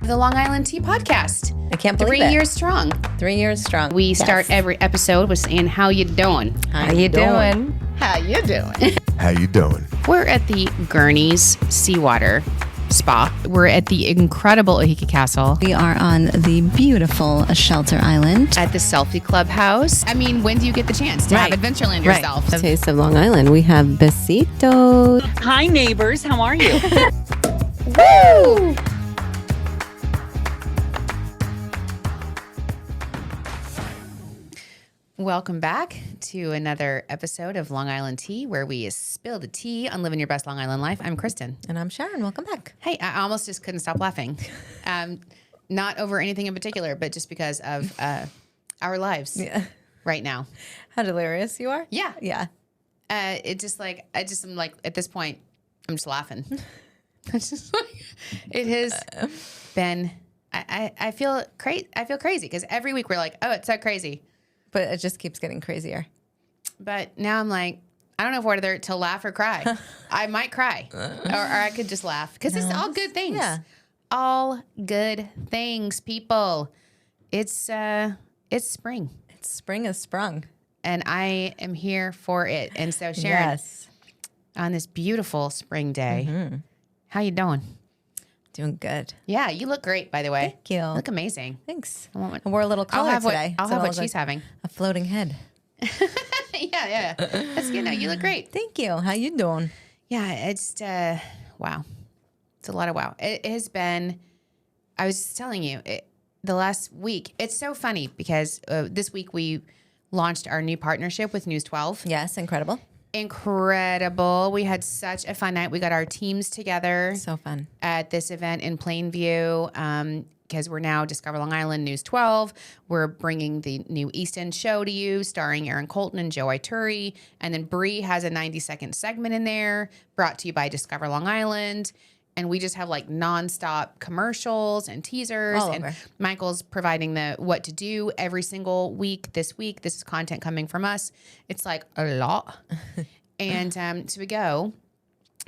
the Long Island Tea Podcast. I can't believe it. 3 years strong. 3 years strong. We start every episode with saying, how you doing? How you doing? How you doing? How you doing? We're at the Gurney's Seawater Spa. We're at the incredible Ohika Castle. We are on the beautiful Shelter Island. At the Selfie Clubhouse. I mean, when do you get the chance to have Adventureland yourself? Taste of Long Island. We have Besitos. Hi, neighbors. How are you? Woo! Welcome back to another episode of Long Island Tea, where we spill the tea on living your best Long Island life. I'm Kristen. And I'm Sharon. Welcome back. Hey, I almost just couldn't stop laughing. Not over anything in particular, but just because of our lives right now. How delirious you are. Yeah. Yeah. It just like, I just am like, at this point, I'm just laughing. It's just like, it has been, I feel crazy because every week we're like, oh, it's so crazy. But it just keeps getting crazier. But now I'm like, I don't know whether to laugh or cry. I might cry, or I could just laugh because it's all good things. Yeah, all good things, people. It's spring. It's spring is sprung, and I am here for it. And so, Sharon, on this beautiful spring day, how you doing? Doing good. Yeah, you look great, by the way. Thank you. You look amazing. Thanks. I wore a little collar today. I'll have what she's having. A floating head. Yeah. That's good. No, you look great. Thank you. How you doing? Yeah, it's wow. It's a lot of wow. It has been. I was just telling you the last week. It's so funny because this week we launched our new partnership with News 12. Yes, incredible. Incredible. We had such a fun night. We got our teams together. So fun. At this event in Plainview because we're now Discover Long Island News 12. We're bringing the new East End show to you starring Aaron Colton and Joe Ituri. And then Bree has a 90-second segment in there brought to you by Discover Long Island. And we just have like nonstop commercials and teasers. All and over. Michael's providing the what to do every single week. This is content coming from us. It's like a lot. And so we go,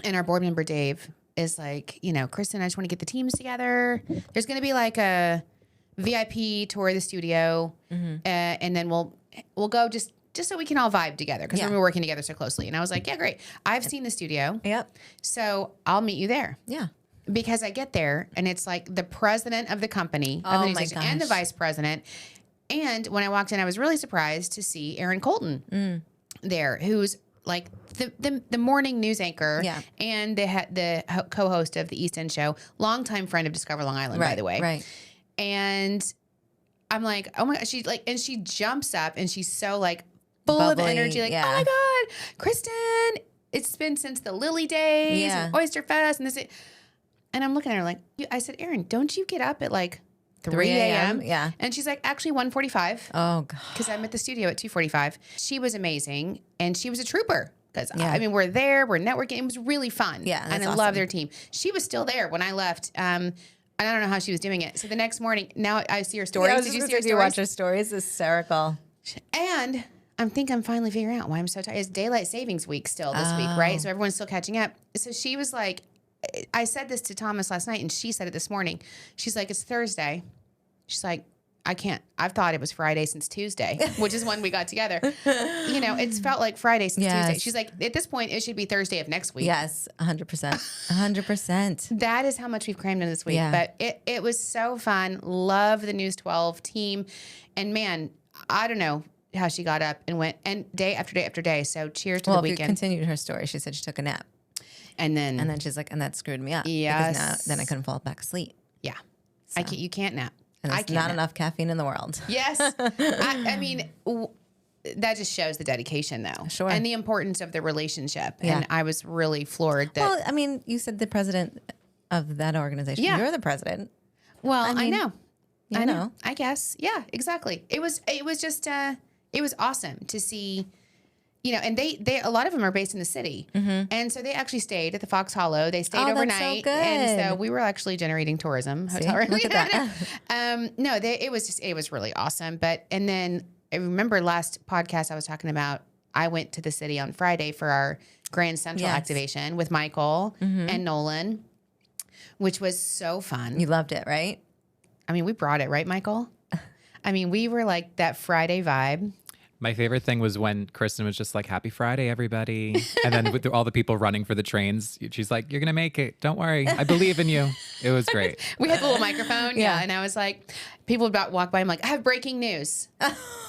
and our board member Dave is like, Kristen, I just want to get the teams together. There's going to be like a VIP tour of the studio, and then we'll go just so we can all vibe together because we're working together so closely. And I was like, yeah, great. I've seen the studio. Yep. So I'll meet you there. Yeah. Because I get there and it's like the president of the company of the news station and the vice president. And when I walked in, I was really surprised to see Aaron Colton there, who's like the morning news anchor and the co-host of the East End show, longtime friend of Discover Long Island, by the way. Right. And I'm like, oh my God, she jumps up and she's so like, full bubbly, of energy, like, oh my God, Kristen, it's been since the Lily days and Oyster Fest and this. And I'm looking at her like, I said, Erin, don't you get up at like 3 a.m.? Yeah. And she's like, actually 1:45. Oh God. Because I'm at the studio at 2:45. She was amazing and she was a trooper. Because I mean, we're there, we're networking. It was really fun. Yeah. And I love their team. She was still there when I left. I don't know how she was doing it. So the next morning, now I see her stories. Did you see her stories? You watch her stories? It's hysterical. And I'm finally figuring out why I'm so tired. It's daylight savings week still this week, right? So everyone's still catching up. So she was like, I said this to Thomas last night and she said it this morning. She's like, it's Thursday. She's like, I can't. I've thought it was Friday since Tuesday, which is when we got together. It's felt like Friday since Tuesday. She's like, at this point, it should be Thursday of next week. Yes, 100%. 100%. That is how much we've crammed in this week. Yeah. But it was so fun. Love the News 12 team. And man, I don't know how she got up and went and day after day after day. So cheers to the weekend. Well, continued her story. She said she took a nap. And then she's like, and that screwed me up. Yes. Because then I couldn't fall back asleep. Yeah. So. You can't nap. And there's not enough caffeine in the world. Yes. I mean, that just shows the dedication, though. Sure. And the importance of the relationship. Yeah. And I was really floored that. Well, I mean, you said the president of that organization. Yeah. You're the president. Well, I mean, know. I know. I guess. Yeah, exactly. It was just, it was awesome to see, and they a lot of them are based in the city. And so they actually stayed at the Fox Hollow. They stayed overnight. That's so good. And so we were actually generating tourism. Hotel. Look at that. It was really awesome. And then I remember last podcast I was talking about, I went to the city on Friday for our Grand Central activation with Michael and Nolan, which was so fun. You loved it, right? I mean, we brought it, right, Michael? I mean, we were like that Friday vibe. My favorite thing was when Kristen was just like, "Happy Friday, everybody." And then with all the people running for the trains, she's like, "You're going to make it. Don't worry. I believe in you." It was great. We had the little microphone. Yeah. And I was like, people would about walk by. I'm like, I have breaking news.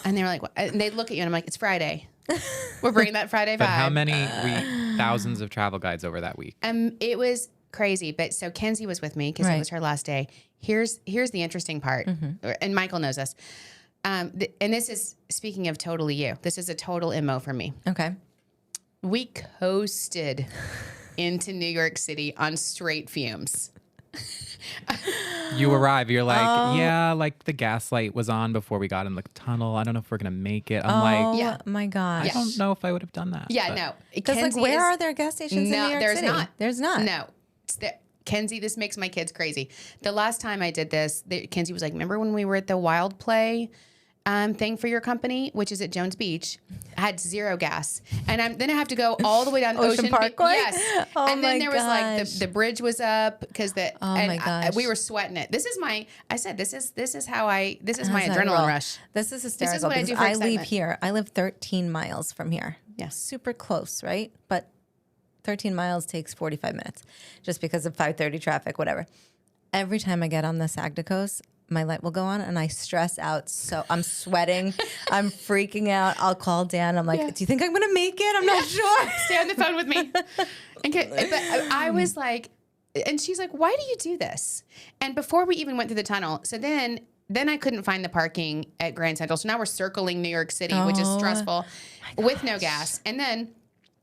And they were like, and they'd look at you and I'm like, it's Friday. We're bringing that Friday vibe. But how many, thousands of travel guides over that week? It was crazy. But so Kenzie was with me because it was her last day. Here's the interesting part. And Michael knows this. And this is, speaking of totally you, this is a total MO for me. Okay. We coasted into New York City on straight fumes. You arrive, you're like, yeah, like the gas light was on before we got in the tunnel. I don't know if we're going to make it. I'm like, yeah, my gosh. I don't know if I would have done that. Yeah, but. no. Because like, where are there gas stations in New York there's City? not. There's not. No. Kenzie, this makes my kids crazy. The last time I did this, Kenzie was like, remember when we were at the Wild Play thing for your company, which is at Jones Beach? I had zero gas. And then I have to go all the way down Ocean Parkway? Yes. Oh and then my there was like gosh. the bridge was up because my gosh. we were sweating it. This is my my How's that adrenaline roll? rush. This is hysterical. what I do because for I leave excitement. here. I live 13 miles from here. Yeah. Super close, right? But 13 miles takes 45 minutes just because of 5:30 traffic, whatever. Every time I get on the Sagda Coast, my light will go on and I stress out. So I'm sweating. I'm freaking out. I'll call Dan. I'm like, do you think I'm going to make it? I'm not sure. Stay on the phone with me. But I was like, and she's like, why do you do this? And before we even went through the tunnel, so then I couldn't find the parking at Grand Central. So now we're circling New York City, which is stressful with no gas. And then,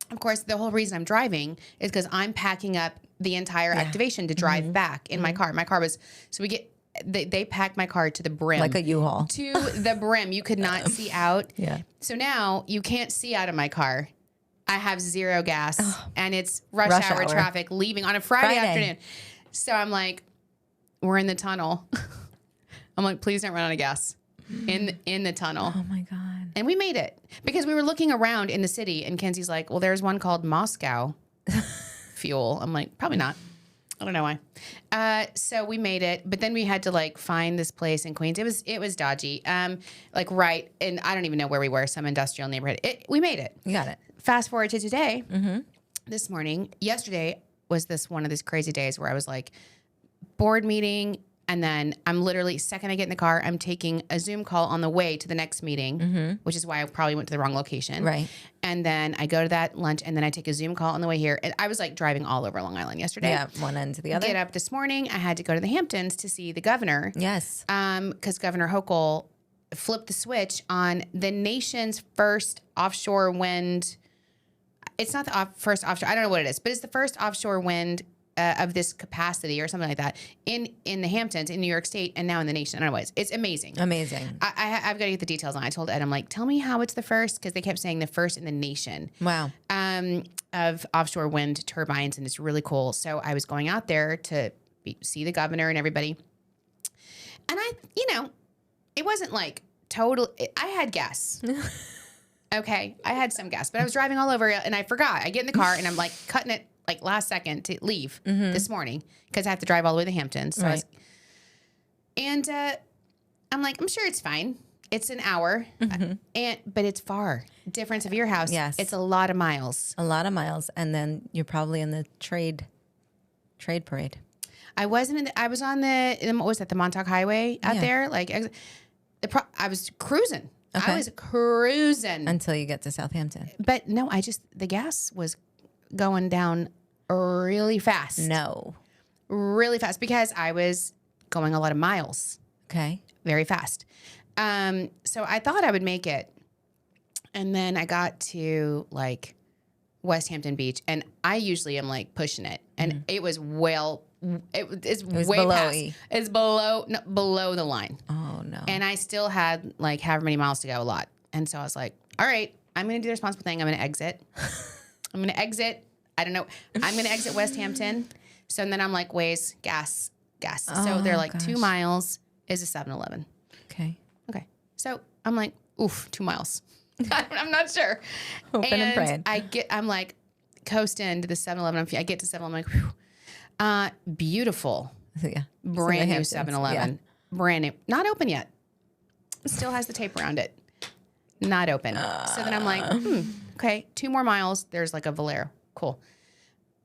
of course, the whole reason I'm driving is because I'm packing up the entire activation to drive back in my car. My car was, so they packed my car to the brim. Like a U-Haul. To the brim. You could not see out. Yeah. So now you can't see out of my car. I have zero gas and it's rush hour traffic leaving on a Friday afternoon. So I'm like, we're in the tunnel. I'm like, please don't run out of gas in the tunnel. Oh my God. And we made it because we were looking around in the city and Kenzie's like, well, there's one called Moscow fuel. I'm like, probably not. I don't know why. So we made it, but then we had to like find this place in Queens. It was dodgy. Like right, and I don't even know where we were, some industrial neighborhood. We made it. You got it. Fast forward to today, this morning. Yesterday was one of these crazy days where I was like, board meeting, and then I'm literally, second I get in the car, I'm taking a Zoom call on the way to the next meeting, which is why I probably went to the wrong location. Right. And then I go to that lunch, and then I take a Zoom call on the way here. And I was like driving all over Long Island yesterday. Yeah, one end to the other. Get up this morning. I had to go to the Hamptons to see the governor. Yes. Because Governor Hochul flipped the switch on the nation's first offshore wind. It's not the first offshore. I don't know what it is, but it's the first offshore wind of this capacity or something like that in the Hamptons in New York State and now in the nation. I don't know what it is. It's amazing. Amazing. I've got to get the details on. I told Ed, I'm like, tell me how it's the first, because they kept saying the first in the nation. Wow. Of offshore wind turbines, and it's really cool. So I was going out there to see the governor and everybody, and it wasn't like total. I had gas. Okay, I had some gas, but I was driving all over, and I forgot. I get in the car, and I'm like cutting it like last second to leave this morning because I have to drive all the way to the Hamptons. So right. I'm like, I'm sure it's fine. It's an hour, but it's far. Difference of your house. Yes. It's a lot of miles. A lot of miles, and then you're probably in the trade parade. I wasn't. I was on the what was that? The Montauk Highway out there. Like, I was cruising. Okay. I was cruising Until you get to Southampton. But no, the gas was going down really fast. No. Really fast because I was going a lot of miles. Okay. Very fast. So I thought I would make it. And then I got to like West Hampton Beach, and I usually am like pushing it. And it was it's way below past. E. It's below the line. Oh no. And I still had like however many miles to go, a lot. And so I was like, all right, I'm going to do the responsible thing. I'm going to exit. I don't know. I'm going to exit West Hampton. So then I'm like, Waze, gas. So they're like 2 miles is a 7-Eleven. Okay. Okay. So I'm like, oof, 2 miles. I'm not sure. Hoping and praying. I'm like coasting to the 7-Eleven. I get to 7-Eleven. I'm like, whew. Beautiful. So, yeah. Brand new Hamptons. 7-Eleven. brand new, not open yet. Still has the tape around it. Not open. So then I'm like, okay, 2 more miles. There's like a Valero. Cool.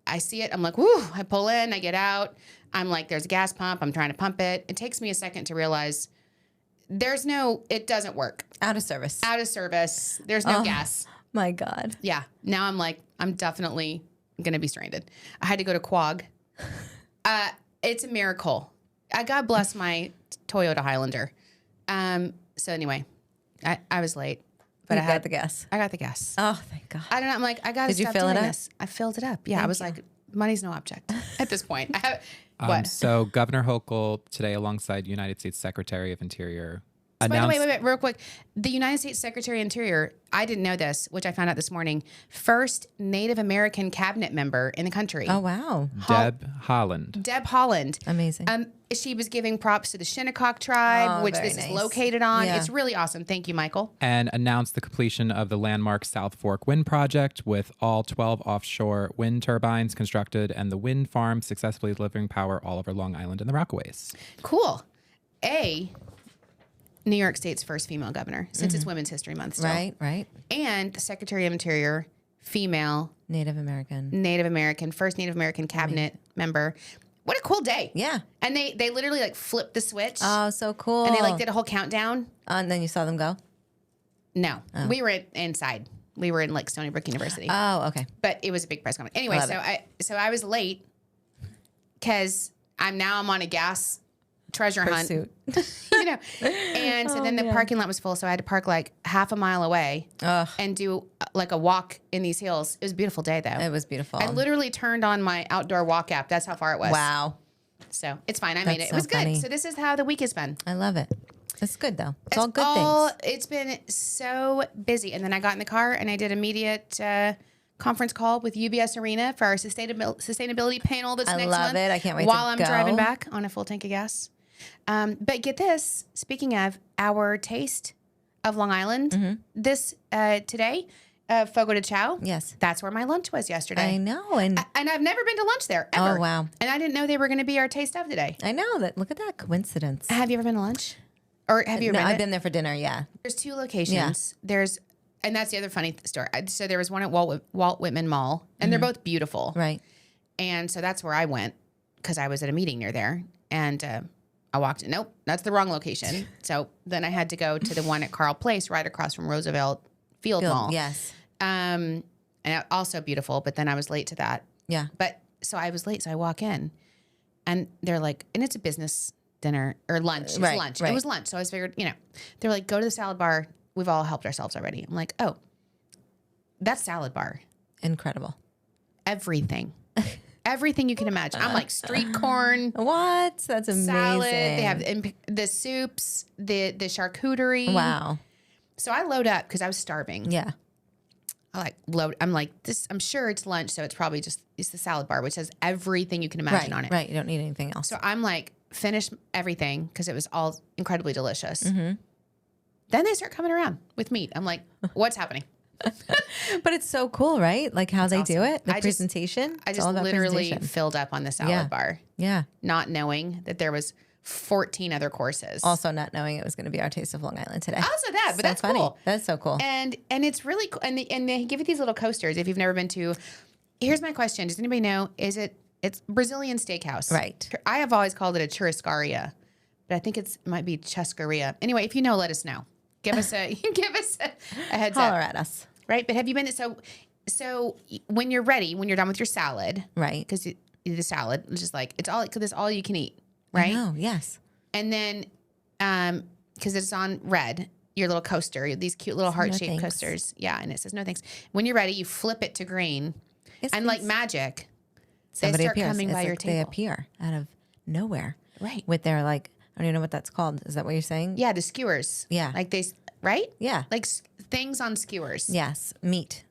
I see it. I'm like, woo. I pull in. I get out. I'm like, there's a gas pump. I'm trying to pump it. It takes me a second to realize it doesn't work. Out of service. Out of service. There's no gas. My God. Yeah. Now I'm like, I'm definitely going to be stranded. I had to go to Quag. It's a miracle. God bless my Toyota Highlander. So anyway, I was late, but I got the gas. I got the gas. Oh, thank God. I don't know. I'm like, I got to Did you stop fill it doing up? this. I filled it up. Yeah. I was like, money's no object at this point. What? So Governor Hochul today, alongside United States Secretary of Interior, By the announced. way, real quick. The United States Secretary of Interior, I didn't know this, which I found out this morning, first Native American cabinet member in the country. Oh, wow. Deb Haaland. Deb Haaland. Amazing. She was giving props to the Shinnecock tribe, Oh, which very this is nice. located on. Yeah. It's really awesome. Thank you, Michael. And announced the completion of the landmark South Fork Wind Project with all 12 offshore wind turbines constructed and the wind farm successfully delivering power all over Long Island and the Rockaways. Cool. New York State's first female governor, since it's Women's History Month still. Right. And the Secretary of Interior, female, Native American. first Native American cabinet member. What a cool day. Yeah. And they literally like flipped the switch. Oh, so cool. And they like did a whole countdown. And then you saw them go? No, we were inside. We were in like Stony Brook University. Oh, okay. But it was a big press conference. Anyway, Love I was late because I'm on a gas treasure Pursuit. hunt, And so then the parking lot was full, so I had to park like half a mile away and do like a walk in these hills. It was a beautiful day though. It was beautiful. I literally turned on my outdoor walk app. That's how far it was. Wow. So it's fine. I made it. That's It was so funny. good. So this is how the week has been. I love it. It's good though. It's all good things. It's been so busy. And then I got in the car and I did immediate conference call with UBS Arena for our sustainability panel this I next love month. it. I can't wait While to I'm go. driving back on a full tank of gas. But get this, speaking of our taste of Long Island, this today, Fogo de Chão. Yes. That's where my lunch was yesterday. I know. And And I've never been to lunch there, ever. Oh, wow. And I didn't know they were going to be our taste of today. I know that. Look at that coincidence. Have you ever been to lunch? Or have you No, ever I've been there for dinner. Yeah. There's 2 locations. And that's the other funny story. So there was one at Walt Whitman Mall, and they're both beautiful. Right. And so that's where I went because I was at a meeting near there. And I walked in. Nope, that's the wrong location. So then I had to go to the one at Carl Place right across from Roosevelt Field Mall. Yes. And also beautiful, but then I was late to that. Yeah. But so I was late. So I walk in and they're like, and it's a business dinner or lunch. It's Right, lunch. right. It was lunch. So I was figured, they're like, go to the salad bar. We've all helped ourselves already. I'm like, oh, that's salad bar. Incredible. Everything. Everything you can imagine. I'm like street corn, What? That's amazing. salad. They have the soups, the charcuterie. Wow. So I load up because I was starving. Yeah. I like load. I'm like this. I'm sure it's lunch, so it's probably it's the salad bar, which has everything you can imagine Right. on it. Right. You don't need anything else. So I'm like finish everything because it was all incredibly delicious. Mm-hmm. Then they start coming around with meat. I'm like, what's happening? But it's so cool, right? Like how they do awesome. it. The I just- presentation. I It's just all about literally presentation. filled up on the salad Yeah. bar, Yeah. not knowing that there was 14 other courses. Also not knowing it was going to be our taste of Long Island today. Also that, but So that's funny. cool. That's so cool. And it's really cool. And they give you these little coasters if you've never been to. Here's my question: does anybody know? It's Brazilian steakhouse? Right. I have always called it a churrascaria, but I think it might be chescaria. Anyway, if you know, let us know. Give us a heads Holler up. at us. Right? But have you been so when you're ready, when you're done with your salad, Right. because the salad is just like it's all you can eat, right? Oh, yes. And then, because it's on red, your little coaster, these cute little heart-shaped thanks. coasters. Yeah, and it says no thanks. When you're ready, you flip it to green, Yes, and like please. magic, Somebody they start appears. coming It's by like your They table. appear out of nowhere. Right. With their like, I don't even know what that's called. Is that what you're saying? Yeah, the skewers. Yeah. Like right? Yeah. Like things on skewers. Yes. Meat.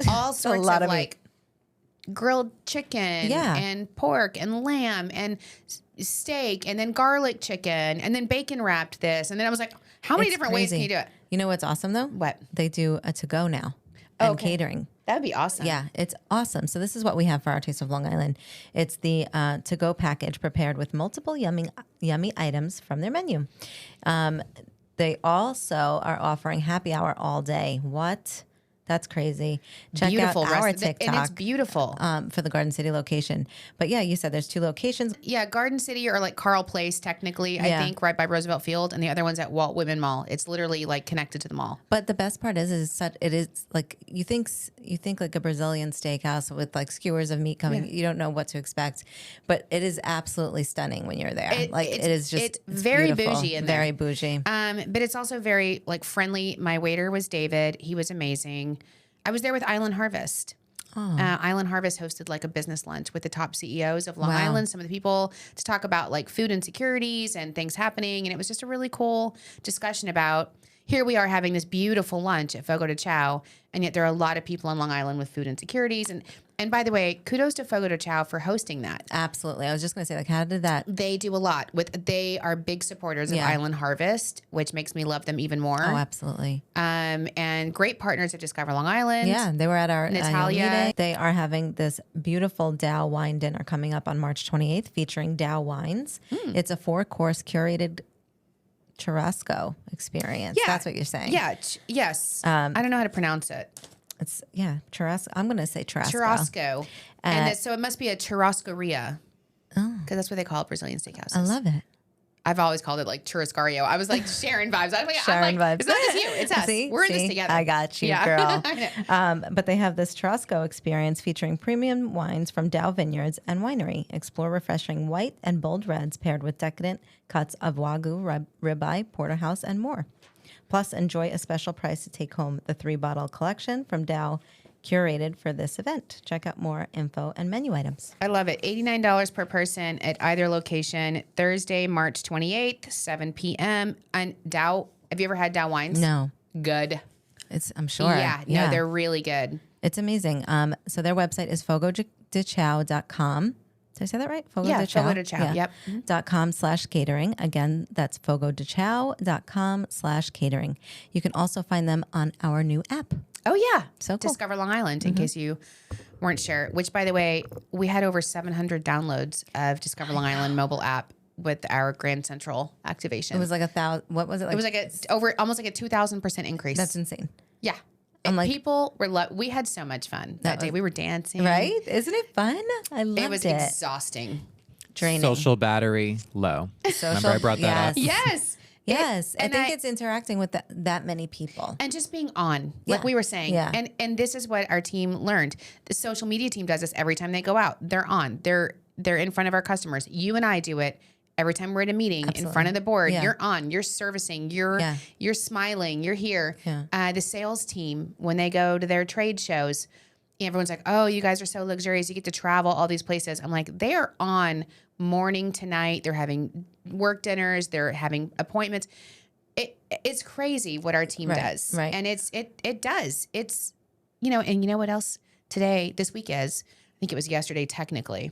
All sorts lot of of meat. like grilled chicken Yeah. and pork and lamb and steak and then garlic chicken and then bacon wrapped this. And then I was like, how many It's different ways can crazy. you do it? You know what's awesome though? What? They do a to go now. and catering. That would be awesome. Yeah, it's awesome. So this is what we have for our Taste of Long Island. It's the to-go package prepared with multiple yummy items from their menu. They also are offering happy hour all day. What? That's crazy. Check Beautiful out our recipe. TikTok. And it's beautiful. For the Garden City location. But yeah, you said there's 2 locations. Yeah, Garden City or like Carl Place, technically, I Yeah. think, right by Roosevelt Field, and the other one's at Walt Whitman Mall. It's literally like connected to the mall. But the best part is it is like you think like a Brazilian steakhouse with like skewers of meat coming. You don't know what to expect, but it is absolutely stunning when you're there. It's very beautiful. bougie in there. Very bougie. But it's also very like friendly. My waiter was David. He was amazing. I was there with Island Harvest. Island Harvest hosted like a business lunch with the top CEOs of Long Wow. Island, some of the people to talk about like food insecurities and things happening. And it was just a really cool discussion about here we are having this beautiful lunch at Fogo de Chão, and yet there are a lot of people on Long Island with food insecurities. And by the way, kudos to Fogo de Chão for hosting that. Absolutely. I was just going to say, like, how did that? They do a lot they are big supporters of Yeah. Island Harvest, which makes me love them even more. Oh, absolutely. And great partners at Discover Long Island. Yeah, they were at our Natalia. annual meeting. They are having this beautiful Dow wine dinner coming up on March 28th featuring Dow wines. It's a 4-course curated churrasco experience. Yeah. That's what you're saying. Yeah. Yes. I don't know how to pronounce it. It's churrasco. I'm going to say churrasco. Churrasco. So it must be a churrascaria. Because that's what they call Brazilian steakhouses. I love it. I've always called it like churrascario. I was like Sharon vibes. I'm like, Sharon vibes. It's not just you. It's us. We're in this together. I got you, Yeah. girl. But they have this churrasco experience featuring premium wines from Dow Vineyards and Winery. Explore refreshing white and bold reds paired with decadent cuts of Wagyu ribeye, porterhouse, and more. Plus, enjoy a special price to take home the 3-bottle collection from Dow curated for this event. Check out more info and menu items. I love it. $89 per person at either location. Thursday, March 28th, 7 p.m. And Dow, have you ever had Dow wines? No. Good. I'm sure. Yeah. They're really good. It's amazing. So their website is fogodechao.com. Did I say that right? Fogo de Chão. Fogo de Chão. Yep. .com/catering. Again, that's fogodechao.com/catering. You can also find them on our new app. Oh, yeah. So cool. Discover Long Island, in case you weren't sure. Which, by the way, we had over 700 downloads of Discover Long Island mobile app with our Grand Central activation. It was like 1,000. What was it? It was like almost like a 2,000% increase. That's insane. Yeah. I'm like, people were we had so much fun that day. We were dancing. Right? Isn't it fun? I loved it. It was exhausting. Draining. Social battery low. Remember I brought that up? Yes. Yes. I and think it's interacting with that many people. And just being on, like Yeah. we were saying. Yeah. And this is what our team learned. The social media team does this every time they go out. They're on. They're in front of our customers. You and I do it every time we're at a meeting in front of the board. Yeah. You're on. You're servicing. You're smiling. You're here. Yeah. The sales team, when they go to their trade shows, everyone's like, "Oh, you guys are so luxurious. You get to travel all these places." I'm like, they are on morning to night. They're having work dinners. They're having appointments. It's crazy what our team does. Right. And it does. It's, and you know what else this week is? I think it was yesterday technically.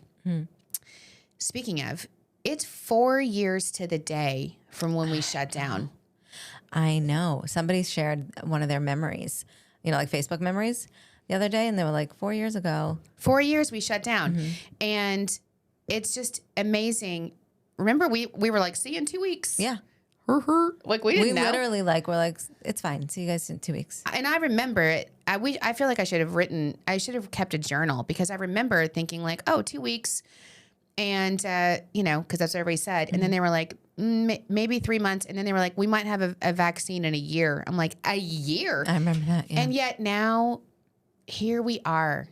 Speaking of, it's 4 years to the day from when we shut down. I know. Somebody shared one of their memories, like Facebook memories the other day, and they were like, 4 years ago. 4 years we shut down. And it's just amazing. Remember, we were like, see you in 2 weeks. Yeah. Like we didn't know. Literally we're like, it's fine. See you guys in 2 weeks. And I remember it. I feel like I should have kept a journal, because I remember thinking like, oh, 2 weeks. And, because that's what everybody said. And then they were like, maybe 3 months. And then they were like, we might have a vaccine in a year. I'm like, a year? I remember that. Yeah. And yet now here we are,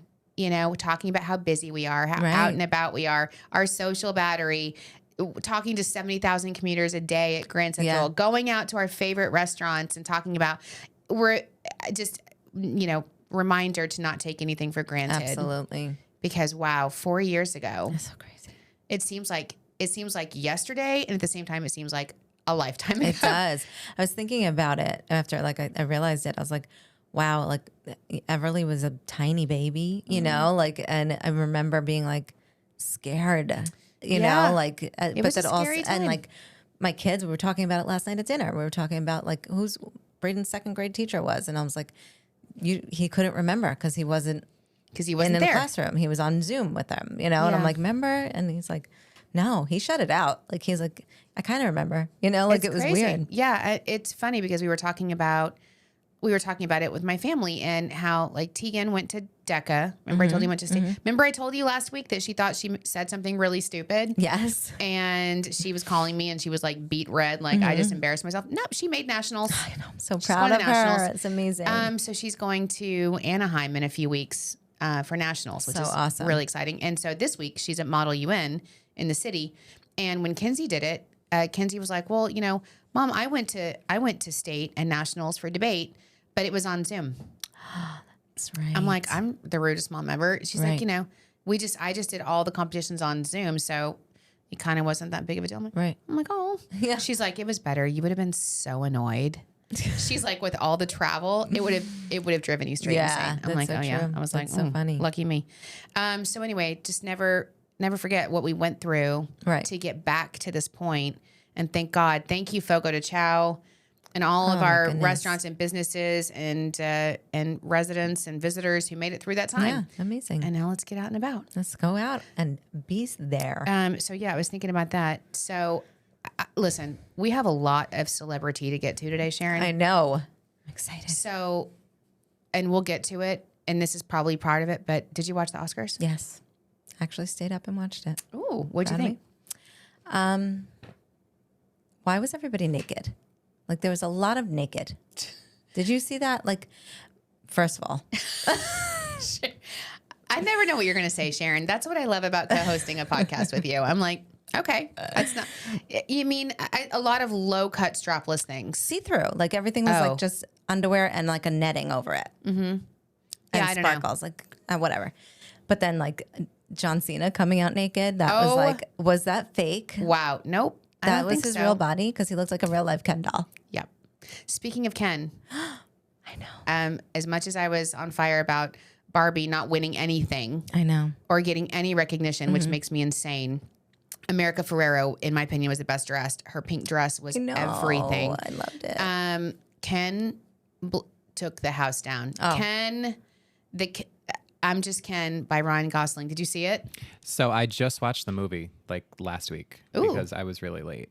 talking about how busy we are, how out and about we are, our social battery, talking to 70,000 commuters a day at Grand Central, going out to our favorite restaurants and talking about, we're just, reminder to not take anything for granted. Absolutely. Because wow, 4 years ago, That's so crazy. it seems like yesterday, and at the same time, it seems like a lifetime ago. It does. I was thinking about it after, I realized it. I was like, wow, like Everly was a tiny baby, and I remember being like scared, It was but a also, scary and time. like my kids, we were talking about it last night at dinner. We were talking about like who's Braden's second grade teacher was. And I was like, he couldn't remember because he wasn't Because he in wasn't the there. classroom. He was on Zoom with them, and I'm Yeah. like, remember? And he's like, no, he shut it out. Like, he's like, I kind of remember, like It's it was crazy. weird. Yeah, it's funny because we were talking about it with my family and how like Tegan went to DECA. Remember I told you went to state. Remember I told you last week that she thought she said something really stupid. Yes. And she was calling me and she was like beat red, like I just embarrassed myself. Nope, she made nationals. I'm so She's proud going of to nationals. her. It's amazing. So she's going to Anaheim in a few weeks for nationals, which So is awesome. really exciting. And so this week she's at Model UN in the city. And when Kenzie did it, Kenzie was like, "Well, Mom, I went to state and nationals for debate, but it was on Zoom." That's right. I'm like, I'm the rudest mom ever. She's Right. like, I just did all the competitions on Zoom, so it kind of wasn't that big of a deal. right. I'm like, oh. Yeah. She's like, it was better. You would have been so annoyed. She's like, with all the travel, it would have driven you straight Yeah, insane. I'm like, that's so oh yeah. true. I was That's like, so funny. lucky me. So anyway, just never forget what we went through Right. to get back to this point. And thank God, thank you, Fogo de Chão, and all of Oh, our goodness. restaurants and businesses and residents and visitors who made it through that Yeah. time. Amazing. And now let's get out and about. Let's go out and be there. So yeah, I was thinking about that. So listen, we have a lot of celebrity to get to today, Sharon. I know. I'm excited. So, and we'll get to it. And this is probably part of it. But did you watch the Oscars? Yes. Actually stayed up and watched it. Ooh, what'd you Proud of think? Why was everybody naked? Like, there was a lot of naked. Did you see that? Like, first of all, I never know what you're going to say, Sharon. That's what I love about co-hosting a podcast with you. I'm like, okay, that's not. You mean a lot of low-cut strapless things? see-through. Like, everything was Oh. like just underwear and like a netting over it. Mm-hmm. And Yeah, I don't know. sparkles, like whatever. But then like John Cena coming out naked. That Oh. was like, was that fake? Wow, nope. I That don't was think his so. real body because he looked like a real life Ken doll. Yep. Speaking of Ken, I know. as much as I was on fire about Barbie not winning anything I know. or getting any recognition, which makes me insane, America Ferrero, in my opinion, was the best dressed. Her pink dress was No, everything. I loved it. Ken took the house down. Oh. Ken, I'm Just Ken by Ryan Gosling. Did you see it? So I just watched the movie like last week Ooh. because I was really late.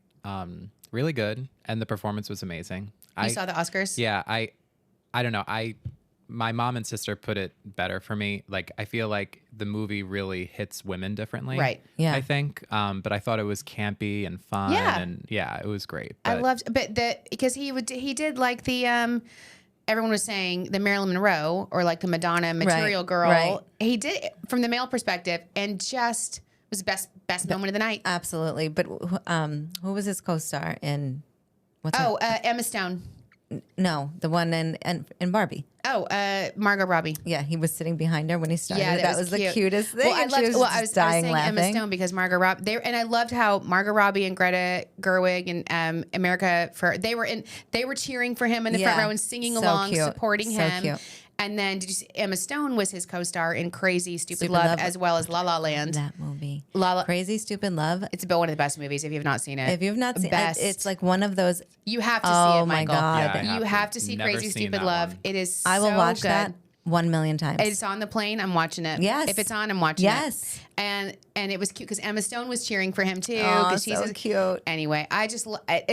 Really good, and the performance was amazing. You saw the Oscars? Yeah, I don't know. My mom and sister put it better for me. Like, I feel like the movie really hits women differently. Right. Yeah. I think. But I thought it was campy and fun. Yeah. And yeah, it was great. I But loved, but because he did like the everyone was saying the Marilyn Monroe or like the Madonna Material Girl. right. He did it from the male perspective and just was the best moment of the night. Absolutely. But who was his co-star in what's Emma Stone. No, the one in Barbie. Margot Robbie. Yeah, he was sitting behind her when he started. Yeah, that was cute. the cutest thing. Well, and she was I was dying saying laughing. Emma Stone because Margot Robbie. And I loved how Margot Robbie and Greta Gerwig and America they were cheering for him in the front Yeah, row and singing so along, cute. supporting So him. cute. And then did you see Emma Stone was his co-star in Crazy Stupid, Stupid Love, Love. as well as La La Land. That movie, La- Crazy Stupid Love. It's about one of the best movies if you've not seen it. If you've not seen it, Best. it's like one of those. You have to see Oh it, my Michael. God. Yeah, I You have have to. to see Never Crazy seen Stupid that Love. one. It is I will so watch good. that 1,000,000 times. It's on the plane. I'm watching it. Yes. If it's on, I'm watching Yes. it. And it was cute because Emma Stone was cheering for him too. Oh, 'Cause so cute. Anyway, and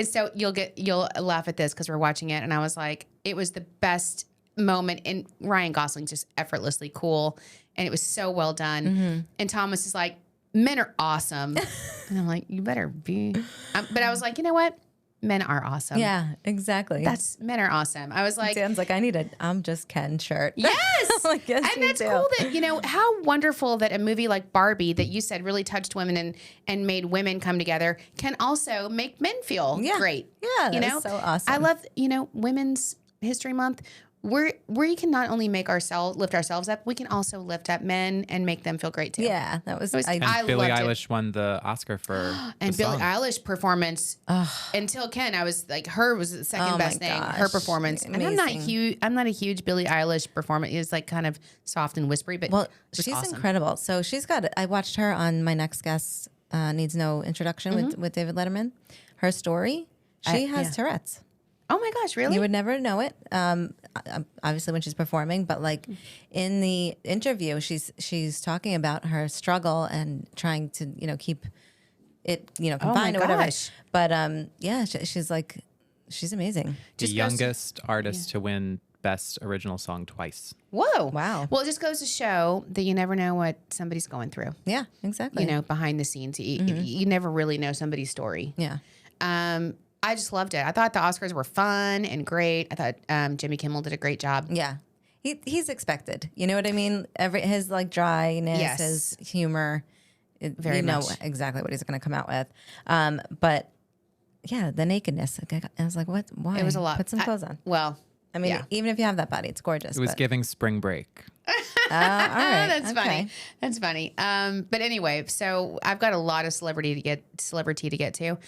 so you'll laugh at this because we're watching it, and I was like, it was the best moment. And Ryan Gosling's just effortlessly cool, and it was so well done. Mm-hmm. And Thomas is like, men are awesome, and I'm like, you better be. But I was like, you know what? Men are awesome. Yeah, exactly. Men are awesome. I was like, Dan's like, I need a I'm Just Ken shirt. yes. I'm like, yes, and you that's do. cool that, how wonderful that a movie like Barbie that you said really touched women and made women come together can also make men feel great. Yeah, that was so awesome. I love, Women's History Month. We can not only lift ourselves up, we can also lift up men and make them feel great too. Yeah, that was. was- And I Billie loved it. Eilish won the Oscar for And the Billie song. Eilish performance until Ken, I was like, her was the second Oh best my thing. gosh. Her performance, and I'm Amazing. not a huge Billie Eilish performance. It's like kind of soft and whispery, but Well, it was she's awesome. incredible. So she's got. I watched her on My Next Guest Needs No Introduction with David Letterman. Her story. She has Tourette's. Oh my gosh, really? You would never know it. obviously when she's performing, but like in the interview, she's talking about her struggle and trying to, keep it, confined or whatever. gosh. But she's like, she's amazing. The Just goes- youngest artist to win Best Original Song twice. Whoa. Wow. Well, it just goes to show that you never know what somebody's going through. Yeah, exactly. Behind the scenes. You never really know somebody's story. Yeah. I just loved it. I thought the Oscars were fun and great. I thought Jimmy Kimmel did a great job. Yeah. He's expected. You know what I mean? His like dryness, Yes. his humor. Very you know much. exactly what he's going to come out with. But yeah, the nakedness. I was like, what? Why? It was a lot. Put some clothes on. Well, I mean, yeah. even if you have that body, it's gorgeous. It was but, giving spring break. all right. That's okay. funny. That's funny. But anyway, so I've got a lot of celebrity to get to.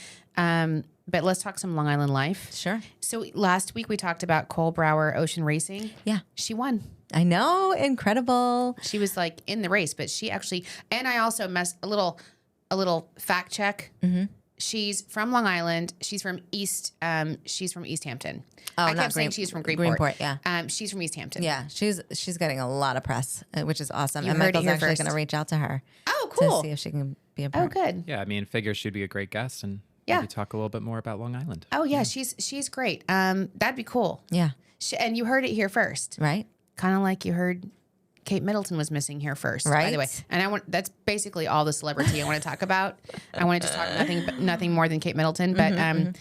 But let's talk some Long Island life. Sure. So last week we talked about Cole Brower Ocean Racing. Yeah. She won. I know. Incredible. She was like in the race, but she actually, and I also messed a little fact check. Mm-hmm. She's from Long Island. She's from East Hampton. Oh, I not kept saying she's from Greenport. Greenport, yeah. She's from East Hampton. Yeah. She's getting a lot of press, which is awesome. You and heard it Michael's here actually first. going to reach out to her Oh, cool. to see if she can be a Oh, part. good. Yeah, I mean, figures she'd be a great guest and Yeah. maybe talk a little bit more about Long Island. Oh yeah, she's great. That'd be cool. Yeah. And you heard it here first. Right. Kind of like you heard Kate Middleton was missing here first, by the way. Right. And that's basically all the celebrity I want to talk about. I want to just talk nothing more than Kate Middleton. But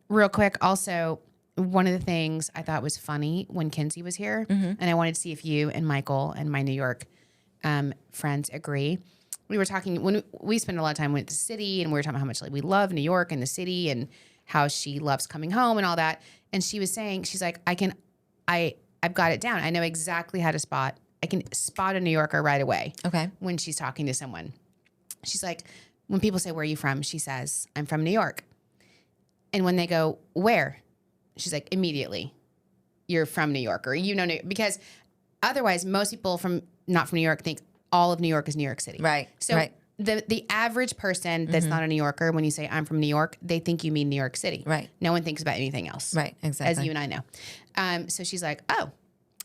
real quick, also, one of the things I thought was funny when Kinsey was here, and I wanted to see if you and Michael and my New York friends agree. We were talking, when we spend a lot of time with the city, and we were talking about how much we love New York and the city and how she loves coming home and all that. And she was saying, she's like, I've got it down. I know exactly how to spot. I can spot a New Yorker right away. Okay. When she's talking to someone. She's like, when people say, where are you from? She says, I'm from New York. And when they go, where? She's like, immediately, you're from New York, or because otherwise most people not from New York think all of New York is New York City. Right. So right. the average person that's not a New Yorker, when you say I'm from New York, they think you mean New York City. Right. No one thinks about anything else. Right. Exactly. As you and I know. So she's like, oh,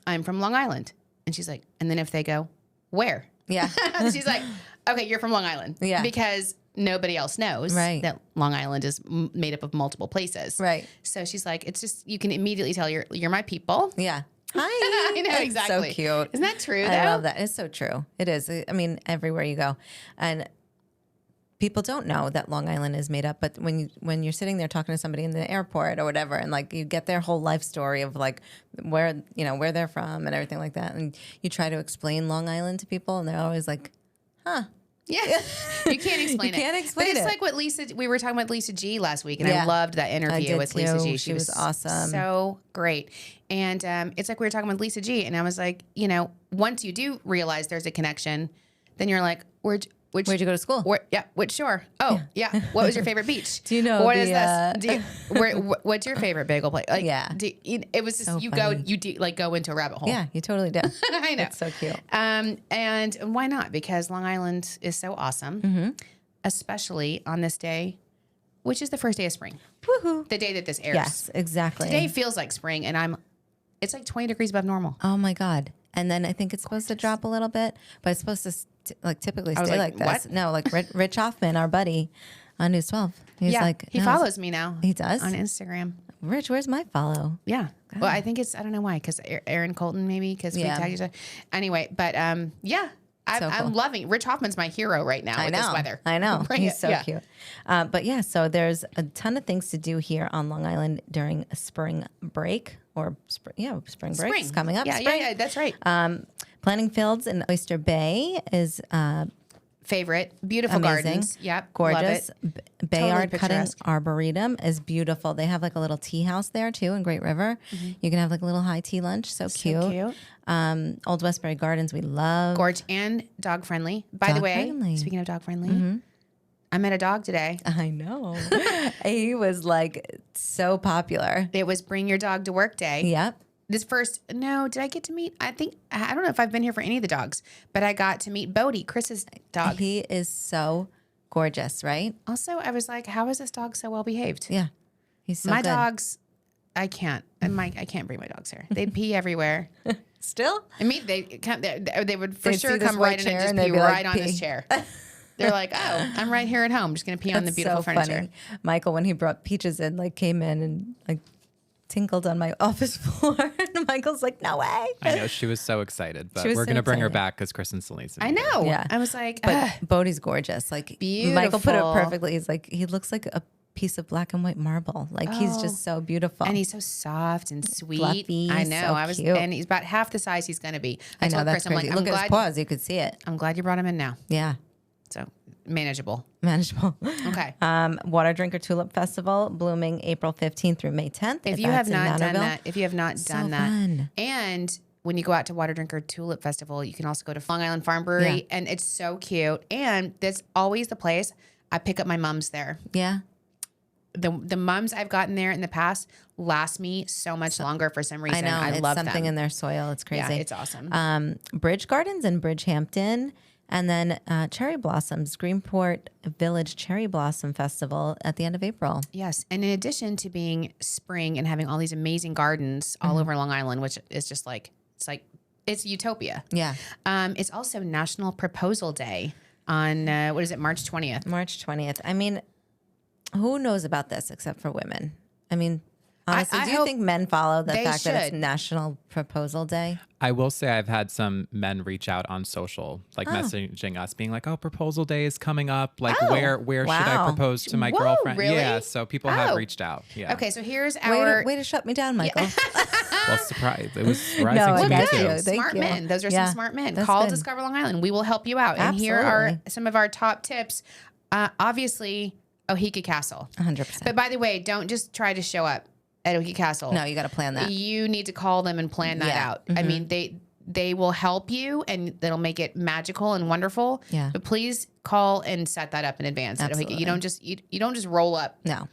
I'm from Long Island. And she's like, and then if they go, where? Yeah. She's like, okay, you're from Long Island. Yeah. Because nobody else knows Right. that Long Island is made up of multiple places. Right. So she's like, it's just, you can immediately tell you're my people. Yeah. Hi. I know, It's exactly. so cute. Isn't that true, though? I love that. It's so true. It is. I mean, everywhere you go. And people don't know that Long Island is made up, but when you're sitting there talking to somebody in the airport or whatever, and like you get their whole life story of like where they're from and everything like that, and you try to explain Long Island to people, and they're always like, huh. Yeah. You can't explain it. You can't explain but it's it. like what we were talking about Lisa G last week, and I Yeah. loved that interview did with Lisa too. G. She was awesome. So great. And it's like we were talking with Lisa G, and I was like, once you do realize there's a connection, then you're like, where'd Where'd you go to school? Which shore? Oh, yeah. What was your favorite beach? Do you know what the, is this? What's your favorite bagel place? Like, Yeah. It was just So you funny. go into a rabbit hole. Yeah, you totally do. I know. It's so cute. And why not? Because Long Island is so awesome, especially on this day, which is the first day of spring. Woohoo. The day that this airs. Yes, exactly. Today feels like spring, and it's like 20 degrees above normal. Oh my God. And then I think it's supposed to drop a little bit, but it's supposed to typically was stay like, like this. what? No, like Rich Hoffman, our buddy on News 12. He's like, he no, follows me now. He does? on Instagram. Rich, where's my follow? Yeah. Well, I think I don't know why, because Aaron Colton maybe, because we Yeah. tagged each other. Anyway, but yeah, So I'm cool. loving. Rich Hoffman's my hero right now with this weather. I know. Bring He's it. so Yeah. cute. But yeah, so there's a ton of things to do here on Long Island during a spring break spring break is coming up. Yeah, Spring. yeah, that's right. Planting Fields in Oyster Bay is Favorite, beautiful amazing. gardens. Yep, Gorgeous. Love it. Bayard Cutting picturesque. Arboretum is beautiful. They have like a little tea house there too in Great River. You can have like a little high tea lunch. So cute. cute. Old Westbury Gardens we love. Gorge and dog friendly. By the way, Dog-friendly. speaking of dog friendly, I met a dog today. I know. He was like so popular. It was Bring Your Dog to Work Day. Yep. Did I get to meet? I don't know if I've been here for any of the dogs, but I got to meet Bodie, Chris's dog. He is so gorgeous, right? Also, I was like, how is this dog so well behaved? Yeah. He's so My good. dogs I can't. I can't bring my dogs here. They pee everywhere. Still? I mean, they would for They'd sure see this come white right in and chair just and they'd pee be like, right on this "Pee." chair. They're like, oh, I'm right here at home. Just going to pee on the beautiful furniture. Funny. Michael, when he brought Peaches in, like came in and like tinkled on my office floor. And Michael's like, no way. I know she was so excited, but She was we're so going to bring her excited. back because Kristen still needs to I meet her. know. Yeah. I was like, But Bodhi's gorgeous. Like Michael put it Beautiful. perfectly. He's like, he looks like a piece of black and white marble. Like he's just so beautiful. and he's so soft and sweet. Fluffy, I know. so cute. And he's about half the size he's going to be. I know, told that's Chris, I'm crazy. like, Look at his paws. You could see it. I'm glad you brought him in now. Yeah. So manageable. Manageable. Okay. Water Drinker Tulip Festival blooming April 15th through May 10th. If you have that's in not done Manorville. that, if you have not done that, fun. and when you go out to Water Drinker Tulip Festival, you can also go to Long Island Farm Brewery, and it's so cute. And that's always the place I pick up my mums there. Yeah. The mums I've gotten there in the past last me so much longer for some reason. I know. It's love something them. in their soil. It's crazy. Yeah, it's awesome. Bridge Gardens in Bridgehampton. And then Cherry Blossoms, Greenport Village Cherry Blossom Festival at the end of April. Yes, and in addition to being spring and having all these amazing gardens all over Long Island, which is just like it's utopia. Yeah. It's also National Proposal Day on what is it, March 20th? March 20th. I mean, who knows about this except for women? I mean, honestly, I do you hope think men follow the they fact that it's should. National Proposal Day? I will say I've had some men reach out on social, like messaging us, being like, "Oh, proposal day is coming up. Like, Oh, where should I wow. propose to my Whoa, girlfriend?" really? Yeah, so people have Oh. reached out. Yeah. Okay, so here's our Way to shut me down, Michael. Well, surprise! It was surprising No, to I me got too. you. Thank smart you. men. Those are Yeah, some smart men. that's Call good. Discover Long Island. We will help you out. And here are Absolutely. some of our top tips. Obviously, Oheka Castle. 100%. But by the way, don't just try to show up at Oheka Castle. No, you got to plan that. You need to call them and plan that Yeah. out. I mean, they will help you and that'll make it magical and wonderful. Yeah. But please call and set that up in advance. At Oheka. Absolutely. You don't just roll up. No.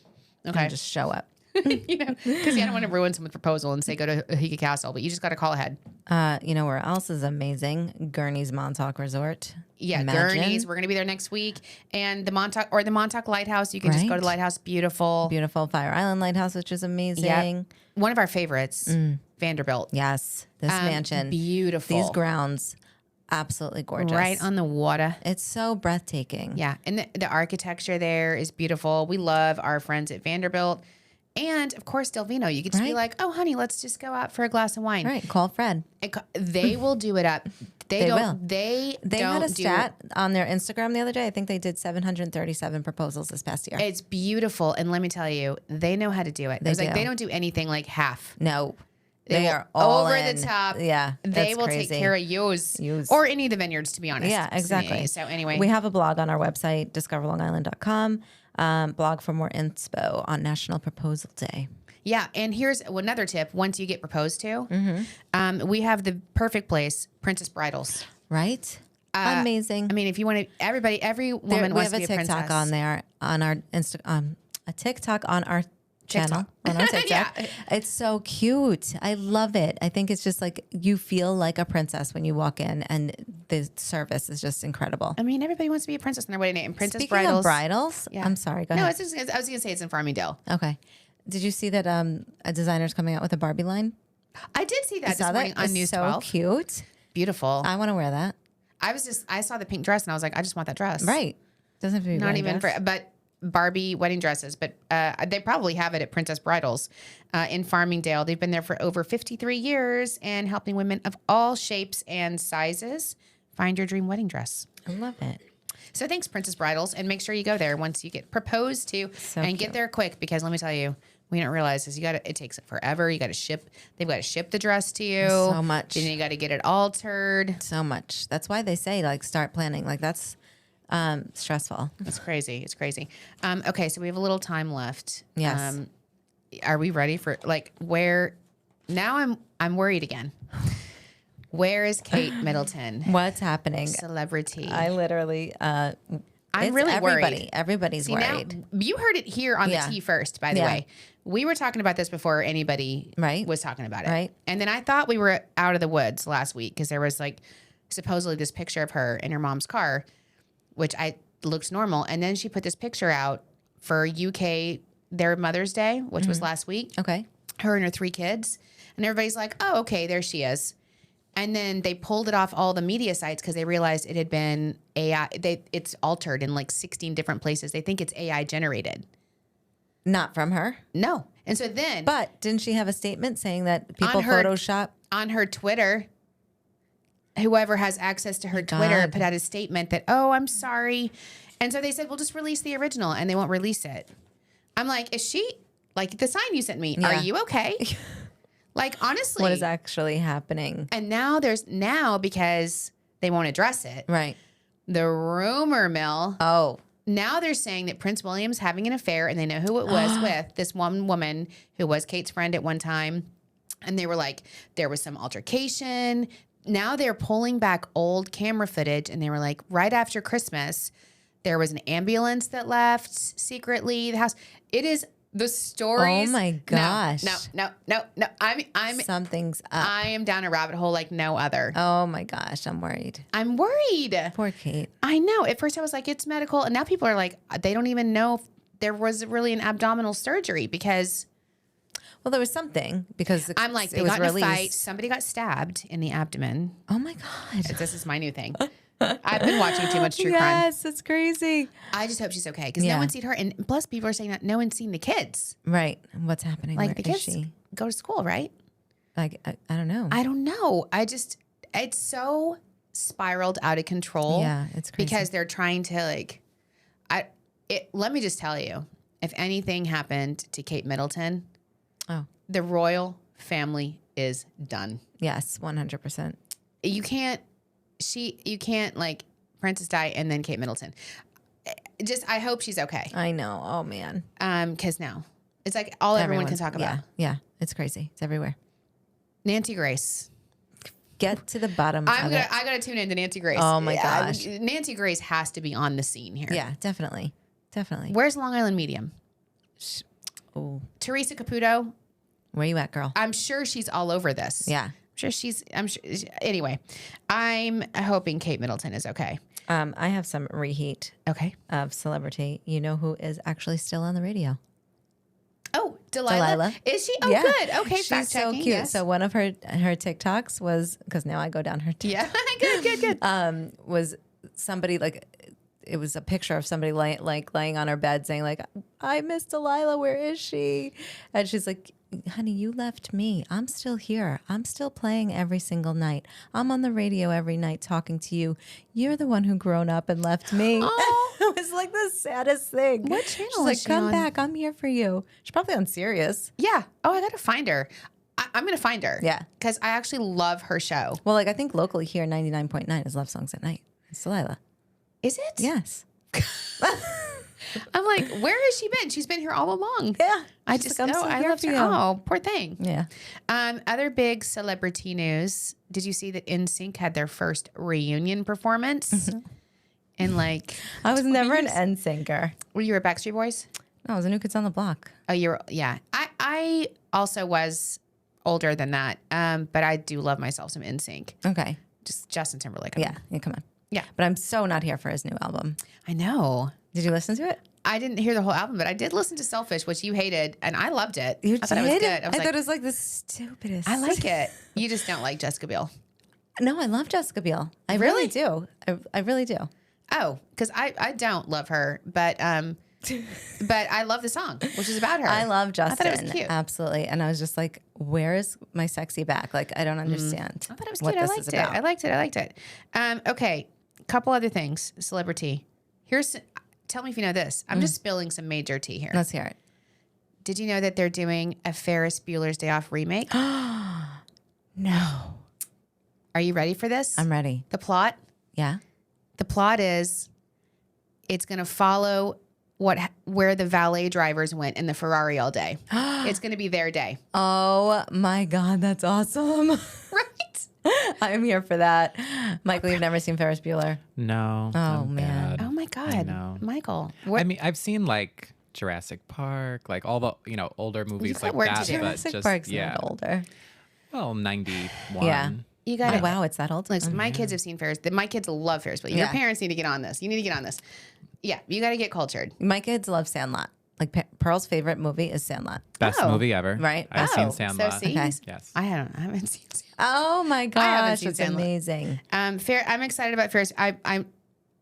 Okay. Don't just show up. You know, because I don't want to ruin someone's proposal and say go to Oheka Castle, but you just got to call ahead. You know where else is amazing? Gurney's Montauk Resort. Yeah, Imagine. Gurney's. We're going to be there next week. And the Montauk Lighthouse. You can just go to the Right. lighthouse. Beautiful. Beautiful Fire Island Lighthouse, which is amazing. Yep. One of our favorites, Vanderbilt. Yes. This mansion. Beautiful. These grounds, absolutely gorgeous. Right on the water. It's so breathtaking. Yeah. And the architecture there is beautiful. We love our friends at Vanderbilt. And of course, Delvino. You could just be Right. like, oh, honey, let's just go out for a glass of wine. Right. Call Fred. They will do it up. They will. They They don't had a do stat on their Instagram the other day. I think they did 737 proposals this past year. It's beautiful. And let me tell you, they know how to do it. They It's like do. they don't do anything like half. No. They They will are all over in. the top. Yeah. They that's will crazy. take care of yours. Yours. Or any of the vineyards, to be honest. Yeah, exactly. So anyway. We have a blog on our website, discoverlongisland.com. Blog for more inspo on National Proposal Day. Yeah, and here's another tip. Once you get proposed to, Mm-hmm. we have the perfect place, Princess Bridals. Right? Amazing. I mean, if you want to, every woman we wants have to a be a TikTok princess. on there on our a TikTok on our channel on our TikTok. Yeah. It's so cute. I love it. I think it's just like you feel like a princess when you walk in, and the service is just incredible. I mean, everybody wants to be a princess in their wedding day. And Princess Speaking Bridals. of bridals, Yeah. I'm sorry. Go No, ahead. I was going to say it's in Farmingdale. Okay. Did you see that a designer's coming out with a Barbie line? I did see that You this saw morning that? on It's News so 12. cute. Beautiful. I want to wear that. I saw the pink dress and I was like, I just want that dress. Right. Doesn't have to be Not wedding even dress. for, but Barbie wedding dresses. But they probably have it at Princess Bridals in Farmingdale. They've been there for over 53 years and helping women of all shapes and sizes find your dream wedding dress. I love it. So thanks, Princess Bridals, and make sure you go there once you get proposed to, and cute. get there quick, because let me tell you, we don't realize is it takes forever. They've got to ship the dress to you. So much. Then you got to get it altered. So much. That's why they say like start planning. Like that's stressful. It's crazy. It's crazy. Okay, so we have a little time left. Yes. Are we ready for where? Now I'm worried again. Where is Kate Middleton? What's happening? Celebrity. I literally. I'm it's really everybody. worried. Everybody's See, now, worried. you heard it here on Yeah. the tea first, by the Yeah. way. We were talking about this before anybody Right. was talking about it. Right. And then I thought we were out of the woods last week because there was supposedly this picture of her in her mom's car, which looked normal. And then she put this picture out for UK, their Mother's Day, which was last week. Okay. her and her 3 kids. And everybody's like, oh, okay, there she is. And then they pulled it off all the media sites because they realized it had been AI. It's altered in like 16 different places. They think it's AI generated. Not from her. No. And so then. But didn't she have a statement saying that people Photoshop? On her Twitter, whoever has access to her Twitter put out a statement that, oh, I'm sorry. And so they said, we'll just release the original, and they won't release it. I'm like, is she, like the sign you sent me, are you okay? Like, honestly. What is actually happening? And now because they won't address it. Right. The rumor mill. Oh. Now they're saying that Prince William's having an affair, and they know who it was with, this one woman who was Kate's friend at one time. And they were like, there was some altercation. Now they're pulling back old camera footage, and they were like, right after Christmas, there was an ambulance that left secretly the house. It is the stories. Oh my gosh. No. I'm Something's up. I am down a rabbit hole like no other. Oh my gosh, I'm worried. I'm worried. Poor Kate. I know. At first I was like, it's medical. And now people are like, they don't even know if there was really an abdominal surgery because. Well, there was something because I'm like, they got in a fight. Somebody got stabbed in the abdomen. Oh my God. This is my new thing. I've been watching too much true crime. Yes, it's crazy. I just hope she's okay because no one's seen her. And plus people are saying that no one's seen the kids. Right. What's happening? Like Where the is kids she? go to school, right? Like, I don't know. I don't know. It's so spiraled out of control. Yeah, it's crazy. Because they're trying to let me just tell you, if anything happened to Kate Middleton, the royal family is done. Yes, 100%. You can't like Princess Di and then Kate Middleton. I hope she's okay. I know. Oh man. Because now it's like all everyone can talk about. Yeah. It's crazy. It's everywhere. Nancy Grace. Get to the bottom of it. I gotta tune into Nancy Grace. Oh my gosh. Nancy Grace has to be on the scene here. Yeah, definitely. Where's Long Island Medium? Oh, Teresa Caputo. where you at, girl? I'm sure she's all over this. Yeah. Anyway, I'm hoping Kate Middleton is okay. I have some reheat Okay. of celebrity. You know who is actually still on the radio? Oh, Delilah. Is she? Oh, Yeah. good. Okay, She's fact so checking. cute. Yes. So one of her TikToks was, because now I go down her TikTok. Yeah, good. Was somebody like, it was a picture of somebody laying on her bed saying like, I miss Delilah, where is she? And she's like, honey, you left me. I'm still here. I'm still playing every single night. I'm on the radio every night talking to you. You're the one who grown up and left me. Oh. It was like the saddest thing. What channel She's like, is she come on? back. I'm here for you. She's probably on Sirius. Yeah. Oh, I gotta find her. I'm gonna find her. Yeah. Because I actually love her show. Well, like I think locally here, 99.9 is Love Songs at Night. It's Delilah. Is it? Yes. I'm like, where has she been? She's been here all along. Yeah. I She's just like, I'm know. so I here love for her. you. Oh, poor thing. Yeah. Other big celebrity news. Did you see that NSYNC had their first reunion performance? And like, I was never an NSYNCer. were you a Backstreet Boys? No, I was a New Kids on the Block. Oh, yeah. I also was older than that. But I do love myself some NSYNC. Okay. Just Justin Timberlake. Yeah, come on. Yeah. But I'm so not here for his new album. I know. Did you listen to it? I didn't hear the whole album, but I did listen to Selfish, which you hated, and I loved it. You I thought it was did? good. I was thought it was like the stupidest. I like it. You just don't like Jessica Biel. No, I love Jessica Biel. I really do. I really do. Oh, because I don't love her, but I love the song, which is about her. I love Justin. I thought it was cute. Absolutely. And I was just like, where is my sexy back? Like, I don't understand. I thought it was what cute. I this liked is it. about. I liked it. Okay, couple other things. Celebrity. Tell me if you know this. I'm just spilling some major tea here. Let's hear it. Did you know that they're doing a Ferris Bueller's Day Off remake? No. Are you ready for this? I'm ready. The plot? Yeah. The plot is it's going to follow where the valet drivers went in the Ferrari all day. It's going to be their day. Oh my God, that's awesome. Right? I'm here for that. Michael, you've never seen Ferris Bueller? No. Oh, I'm man. bad. Oh my God. know. Michael. I mean, I've seen like Jurassic Park, like all the older movies got like work to that. do. But Jurassic just Park's yeah, not older. well, 91. Yeah. You got Oh, wow, it's that old? Like, my kids have seen Ferris. My kids love Ferris, but your Yeah. parents need to get on this. You need to get on this. Yeah, you got to get cultured. My kids love Sandlot. Like Pearl's favorite movie is Sandlot. Best Oh. movie ever. Right? I've Oh, seen so Sandlot. see? Okay. Yes. I haven't seen Sandlot. Oh my gosh, seen it's Sandlot. amazing. I'm excited about Ferris. I'm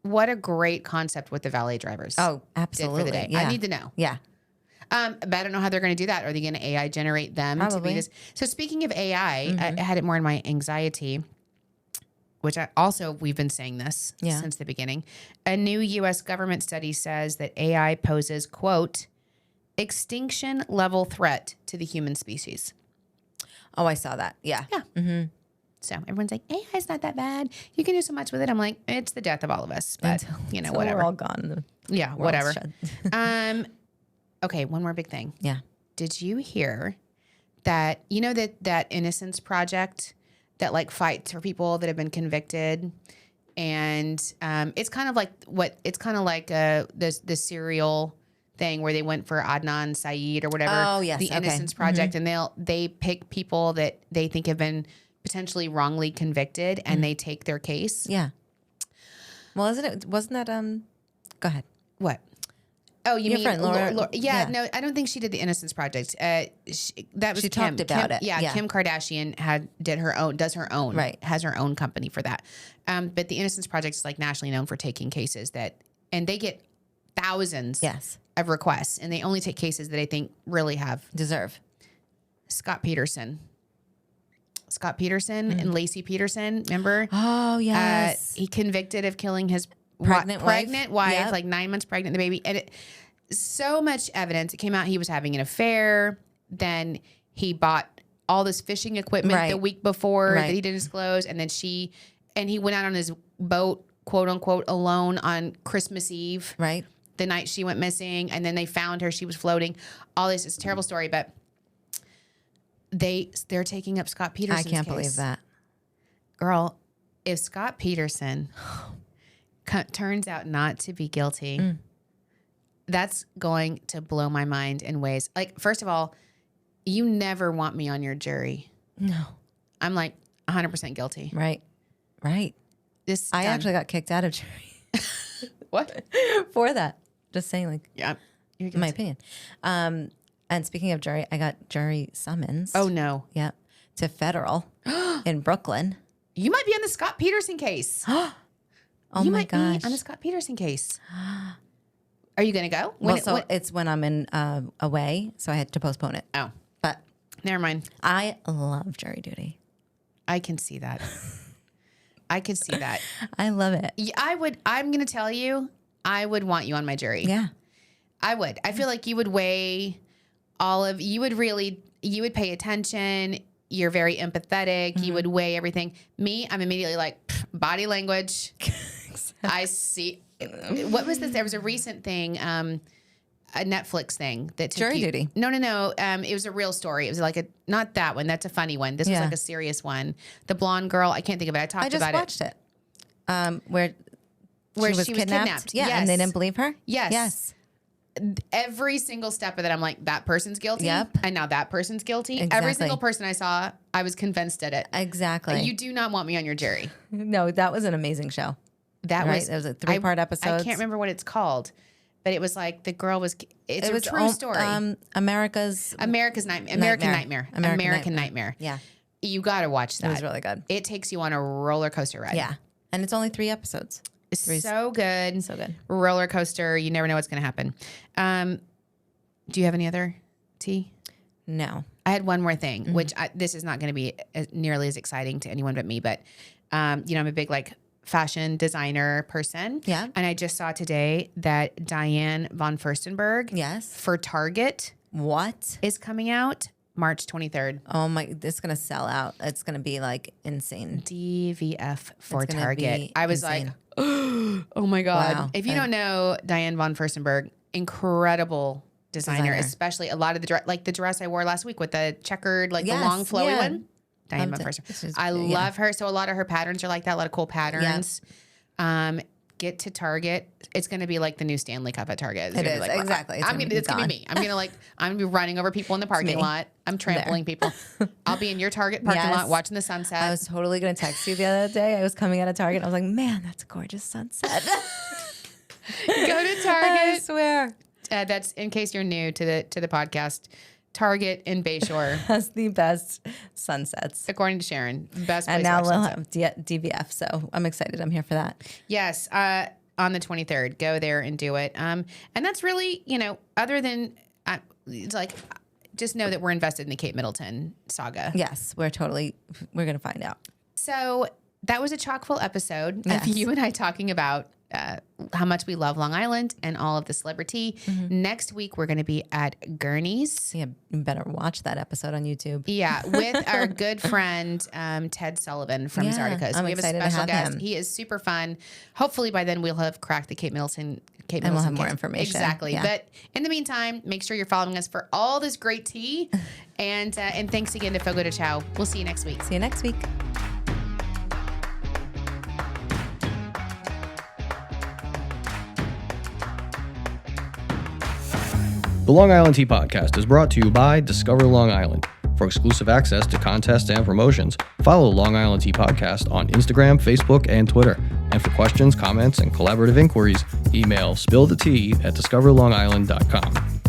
what a great concept with the valet drivers. Oh, did absolutely. for the day. Yeah. I need to know. Yeah. But I don't know how they're going to do that. Are they going to AI generate them to Probably. be this? So speaking of AI, I had it more in my anxiety, which we've been saying this since the beginning. A new U.S. government study says that AI poses, quote, extinction level threat to the human species. Oh, I saw that. Yeah. Yeah. So everyone's like, AI is not that bad. You can do so much with it. I'm like, it's the death of all of us. But, Until whatever. We're all gone. Yeah, World's whatever. shut. Okay, one more big thing. Yeah. Did you hear that, that Innocence Project that like fights for people that have been convicted? And it's kind of like the serial thing where they went for Adnan Syed or whatever. Oh, yes. The Okay. Innocence Project. And they pick people that they think have been potentially wrongly convicted and they take their case. Yeah. Well, wasn't that, go ahead. What? Oh, you Your mean friend, Laura? Yeah, Yeah. no, I don't think she did the Innocence Project. That was She Kim. talked about Kim, it. Yeah, Yeah. Kim Kardashian does her own, Right. has her own company for that. But the Innocence Project is like nationally known for taking cases and they get thousands Yes. of requests, and they only take cases that I think really have. Deserve. Scott Peterson and Lacey Peterson, remember? Oh, yes. He convicted of killing his Pregnant wife, Yep. like 9 months pregnant, the baby. And so much evidence. It came out he was having an affair. Then he bought all this fishing equipment Right. the week before Right. that he didn't disclose. And then he went out on his boat, quote unquote, alone on Christmas Eve. Right. The night she went missing. And then they found her. She was floating. All this is a terrible story, but they're taking up Scott I Peterson's can't case. believe that. Girl, if Scott Peterson turns out not to be guilty, that's going to blow my mind in ways. Like, first of all, you never want me on your jury. No. I'm like 100% guilty. Right. Right. I actually got kicked out of jury what? for that. Just saying, like, Yeah, you're in my guilty. opinion. And speaking of jury, I got jury summons. Oh no, Yep. To federal in Brooklyn. you might be on the Scott Peterson case. Oh you my might gosh. be on the Scott Peterson case. Are you gonna go? It's when I'm in away, so I had to postpone it. Oh, But never mind. I love jury duty. I can see that. I could see that. I love it. Yeah, I'm going to tell you, I would want you on my jury. Yeah. I would. I feel like you would weigh you would pay attention. You're very empathetic. You would weigh everything. Me, I'm immediately like, body language. I see. What was this? There was a recent thing, a Netflix thing that took Jury duty. No. It was a real story. It was like not that one. That's a funny one. This was Yeah. like a serious one. The blonde girl. I can't think of it. I talked I just about it. watched it. Where Where she was kidnapped. Yeah. Yes. And they didn't believe her? Yes. Yes. Every single step of it, I'm like, that person's guilty. Yep. And now that person's guilty. Every Exactly. single person I saw, I was convinced at it. Exactly. You do not want me on your jury. No, that was an amazing show. That Right? was It was a 3-part episode. I can't remember what it's called, but it was like the girl was. It's It a was true story. America's. American Nightmare. American Nightmare. Yeah. You got to watch that. It was really good. It takes you on a roller coaster ride. Yeah. And it's only 3 episodes. It's so good. So good. Roller coaster. You never know what's going to happen. Do you have any other tea? No. I had one more thing, which this is not going to be nearly as exciting to anyone but me. But, I'm a big fashion designer person. Yeah. And I just saw today that Diane von Furstenberg Yes. for Target What? is coming out March 23rd. Oh my, this is going to sell out. It's going to be like insane. DVF for It's gonna Target. be I was insane. like, oh my God. Wow. If you don't know Diane von Furstenberg, incredible designer, especially a lot of the dress, like the dress I wore last week with the checkered, the Yes, long flowy yeah. one. Diane von Loved it. Furstenberg. This is- I yeah. love her. So a lot of her patterns are like that, a lot of cool patterns. Get to Target. It's going to be like the new Stanley Cup at Target. It's It gonna be is, like, exactly. It's gonna be It's gonna be gone. me. I'm gonna be running over people in the parking me. lot. I'm trampling people. I'll be in your Target parking Yes. lot watching the sunset. I was totally going to text you the other day. I was coming out of Target. I was like, man, that's a gorgeous sunset. Go to I Target. swear. That's in case you're new to the podcast. Target in Bayshore, Has the best sunsets. according to Sharon, best place And to now watch we'll sunset. have DVF, so I'm excited. I'm here for that. Yes, on the 23rd, go there and do it. And that's really, other than it's like, just know that we're invested in the Kate Middleton saga. Yes, we're going to find out. So that was a chock full episode Yes. of you and I talking about how much we love Long Island and all of the celebrity. Next week, we're going to be at Gurney's. Yeah, you better watch that episode on YouTube. Yeah, with our good friend Ted Sullivan from Yeah, Zarticus. I'm We have a excited to special have guest. him. He is super fun. Hopefully by then we'll have cracked the Kate Middleton we'll have more case. information. Exactly. Yeah. But in the meantime, make sure you're following us for all this great tea. And thanks again to Fogo De Chão. We'll see you next week. See you next week. The Long Island Tea Podcast is brought to you by Discover Long Island. For exclusive access to contests and promotions, follow Long Island Tea Podcast on Instagram, Facebook, and Twitter. And for questions, comments, and collaborative inquiries, email spillthetea@discoverlongisland.com.